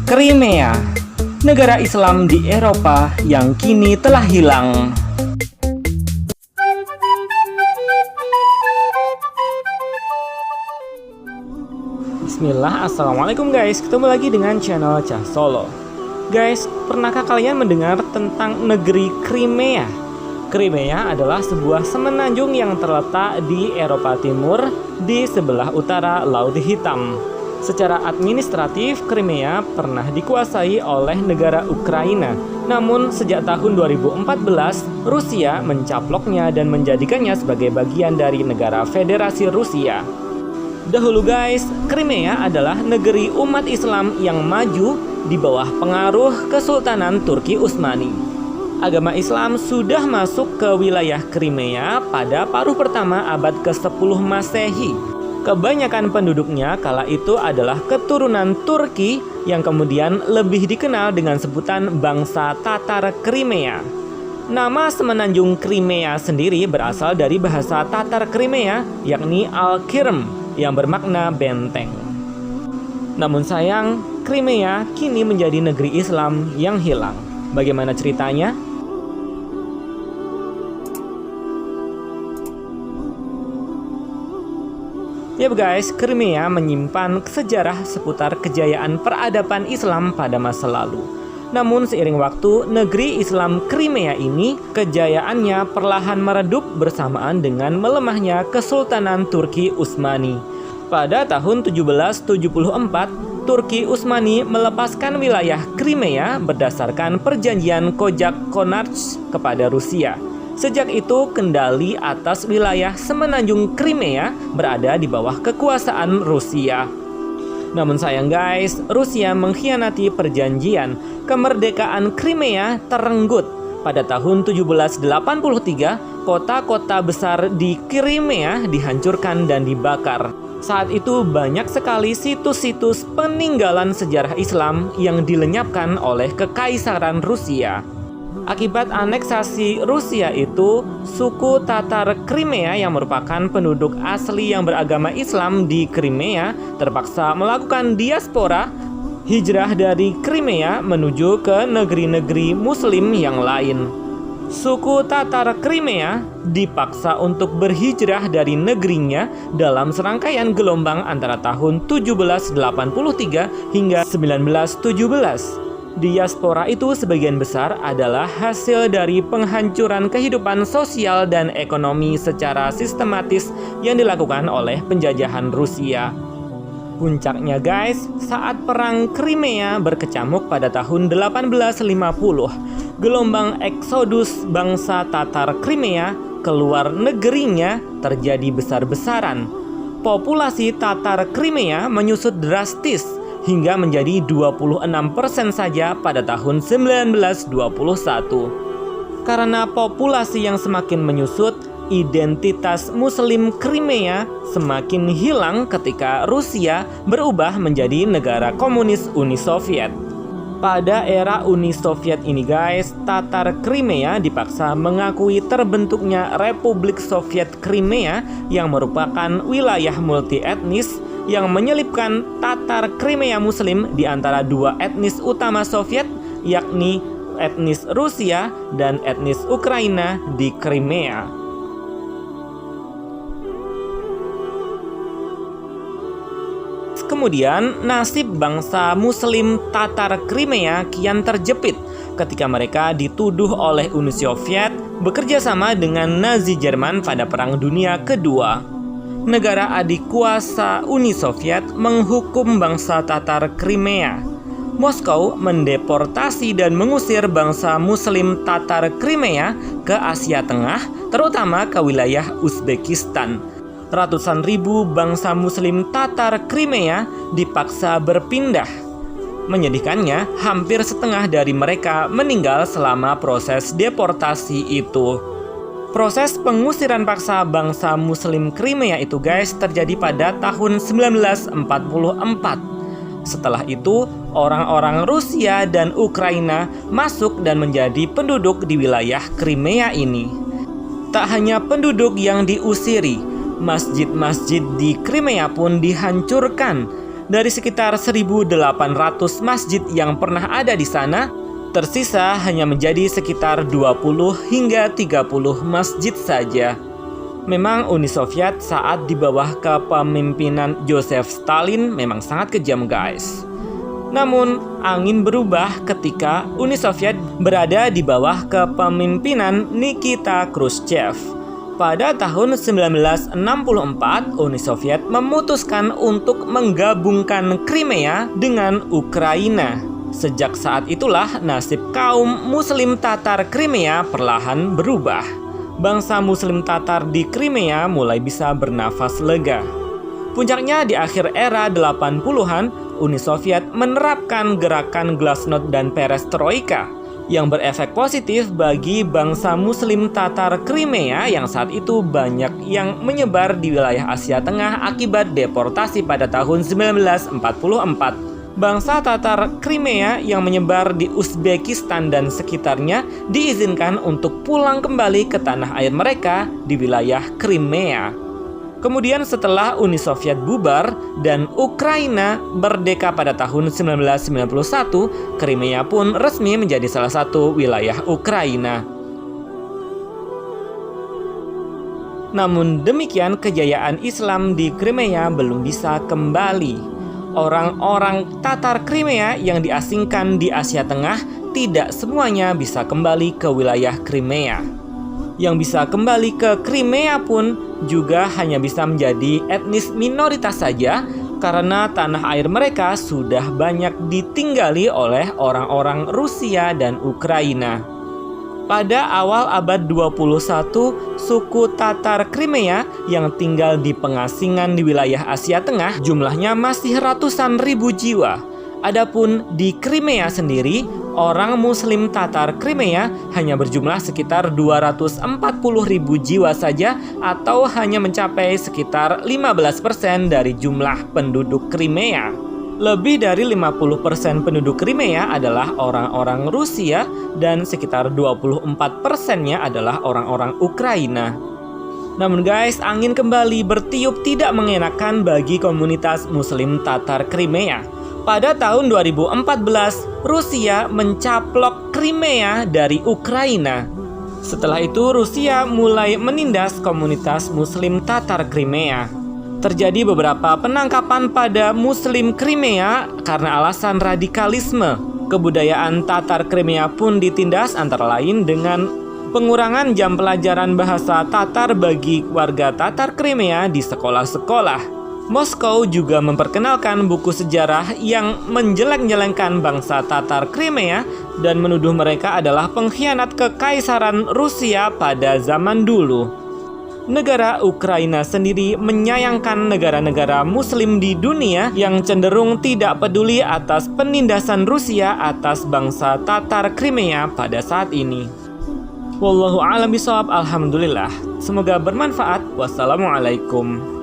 Crimea, negara Islam di Eropa yang kini telah hilang. Bismillah, assalamualaikum guys. Ketemu lagi dengan channel Cah Solo. Guys, pernahkah kalian mendengar tentang negeri Crimea? Crimea adalah sebuah semenanjung yang terletak di Eropa Timur di sebelah utara Laut Hitam. Secara administratif, Crimea pernah dikuasai oleh negara Ukraina. Namun, sejak tahun 2014, Rusia mencaploknya dan menjadikannya sebagai bagian dari negara Federasi Rusia. Dahulu guys, Crimea adalah negeri umat Islam yang maju di bawah pengaruh Kesultanan Turki Utsmani. Agama Islam sudah masuk ke wilayah Crimea pada paruh pertama abad ke-10 Masehi. Kebanyakan penduduknya kala itu adalah keturunan Turki yang kemudian lebih dikenal dengan sebutan bangsa Tatar Crimea. Nama semenanjung Crimea sendiri berasal dari bahasa Tatar Crimea, yakni Al-Kirm, yang bermakna benteng. Namun sayang, Crimea kini menjadi negeri Islam yang hilang. Bagaimana ceritanya? Ya guys, Crimea menyimpan sejarah seputar kejayaan peradaban Islam pada masa lalu. Namun seiring waktu, negeri Islam Crimea ini kejayaannya perlahan meredup bersamaan dengan melemahnya Kesultanan Turki Utsmani. Pada tahun 1774, Turki Utsmani melepaskan wilayah Crimea berdasarkan perjanjian Kojak-Konarz kepada Rusia. Sejak itu, kendali atas wilayah semenanjung Crimea berada di bawah kekuasaan Rusia. Namun sayang guys, Rusia mengkhianati perjanjian. Kemerdekaan Crimea terenggut. Pada tahun 1783, kota-kota besar di Crimea dihancurkan dan dibakar. Saat itu banyak sekali situs-situs peninggalan sejarah Islam yang dilenyapkan oleh Kekaisaran Rusia. Akibat aneksasi Rusia itu, suku Tatar Crimea yang merupakan penduduk asli yang beragama Islam di Crimea terpaksa melakukan diaspora, hijrah dari Crimea menuju ke negeri-negeri Muslim yang lain. Suku Tatar Crimea dipaksa untuk berhijrah dari negerinya dalam serangkaian gelombang antara tahun 1783 hingga 1917. Diaspora itu sebagian besar adalah hasil dari penghancuran kehidupan sosial dan ekonomi secara sistematis yang dilakukan oleh penjajahan Rusia. Puncaknya guys, saat perang Crimea berkecamuk pada tahun 1850, gelombang eksodus bangsa Tatar Crimea keluar negerinya terjadi besar-besaran. Populasi Tatar Crimea menyusut drastis hingga menjadi 26% saja pada tahun 1921. Karena populasi yang semakin menyusut, identitas Muslim Crimea semakin hilang ketika Rusia berubah menjadi negara komunis Uni Soviet. Pada era Uni Soviet ini guys, Tatar Crimea dipaksa mengakui terbentuknya Republik Soviet Crimea yang merupakan wilayah multi-etnis yang menyelipkan Tatar Crimea Muslim di antara dua etnis utama Soviet, yakni etnis Rusia dan etnis Ukraina di Crimea. Kemudian, nasib bangsa Muslim Tatar Crimea kian terjepit ketika mereka dituduh oleh Uni Soviet bekerja sama dengan Nazi Jerman pada Perang Dunia Kedua. Negara adik kuasa Uni Soviet menghukum bangsa Tatar Crimea. Moskow mendeportasi dan mengusir bangsa Muslim Tatar Crimea ke Asia Tengah, terutama ke wilayah Uzbekistan. Ratusan ribu bangsa Muslim Tatar Crimea dipaksa berpindah. Menyedihkannya, hampir setengah dari mereka meninggal selama proses deportasi itu. Proses pengusiran paksa bangsa Muslim Crimea itu guys terjadi pada tahun 1944. Setelah itu, orang-orang Rusia dan Ukraina masuk dan menjadi penduduk di wilayah Crimea ini. Tak hanya penduduk yang diusiri, masjid-masjid di Crimea pun dihancurkan. Dari sekitar 1.800 masjid yang pernah ada di sana, tersisa hanya menjadi sekitar 20 hingga 30 masjid saja. Memang Uni Soviet saat di bawah kepemimpinan Joseph Stalin memang sangat kejam, guys. Namun, angin berubah ketika Uni Soviet berada di bawah kepemimpinan Nikita Khrushchev. Pada tahun 1964, Uni Soviet memutuskan untuk menggabungkan Crimea dengan Ukraina. Sejak saat itulah nasib kaum Muslim Tatar Crimea perlahan berubah. Bangsa Muslim Tatar di Crimea mulai bisa bernafas lega. Puncaknya di akhir era 80-an, Uni Soviet menerapkan gerakan Glasnost dan Perestroika yang berefek positif bagi bangsa Muslim Tatar Crimea yang saat itu banyak yang menyebar di wilayah Asia Tengah akibat deportasi pada tahun 1944. Bangsa Tatar Crimea yang menyebar di Uzbekistan dan sekitarnya diizinkan untuk pulang kembali ke tanah air mereka di wilayah Crimea. Kemudian setelah Uni Soviet bubar dan Ukraina merdeka pada tahun 1991, Crimea pun resmi menjadi salah satu wilayah Ukraina. Namun demikian, kejayaan Islam di Crimea belum bisa kembali. Orang-orang Tatar Crimea yang diasingkan di Asia Tengah tidak semuanya bisa kembali ke wilayah Crimea. Yang bisa kembali ke Crimea pun juga hanya bisa menjadi etnis minoritas saja karena tanah air mereka sudah banyak ditinggali oleh orang-orang Rusia dan Ukraina. Pada awal abad 21, suku Tatar Crimea yang tinggal di pengasingan di wilayah Asia Tengah jumlahnya masih ratusan ribu jiwa. Adapun di Crimea sendiri, orang Muslim Tatar Crimea hanya berjumlah sekitar 240 ribu jiwa saja atau hanya mencapai sekitar 15% dari jumlah penduduk Crimea. Lebih dari 50% penduduk Crimea adalah orang-orang Rusia dan sekitar 24%-nya adalah orang-orang Ukraina. Namun guys, angin kembali bertiup tidak mengenakan bagi komunitas Muslim Tatar Crimea. Pada tahun 2014, Rusia mencaplok Crimea dari Ukraina. Setelah itu, Rusia mulai menindas komunitas Muslim Tatar Crimea. Terjadi beberapa penangkapan pada Muslim Crimea karena alasan radikalisme. Kebudayaan Tatar Crimea pun ditindas antara lain dengan pengurangan jam pelajaran bahasa Tatar bagi warga Tatar Crimea di sekolah-sekolah. Moskow juga memperkenalkan buku sejarah yang menjelek-jelekkan bangsa Tatar Crimea dan menuduh mereka adalah pengkhianat kekaisaran Rusia pada zaman dulu. Negara Ukraina sendiri menyayangkan negara-negara Muslim di dunia yang cenderung tidak peduli atas penindasan Rusia atas bangsa Tatar Crimea pada saat ini. Wallahu a'lam bishawab. Alhamdulillah. Semoga bermanfaat. Wassalamualaikum.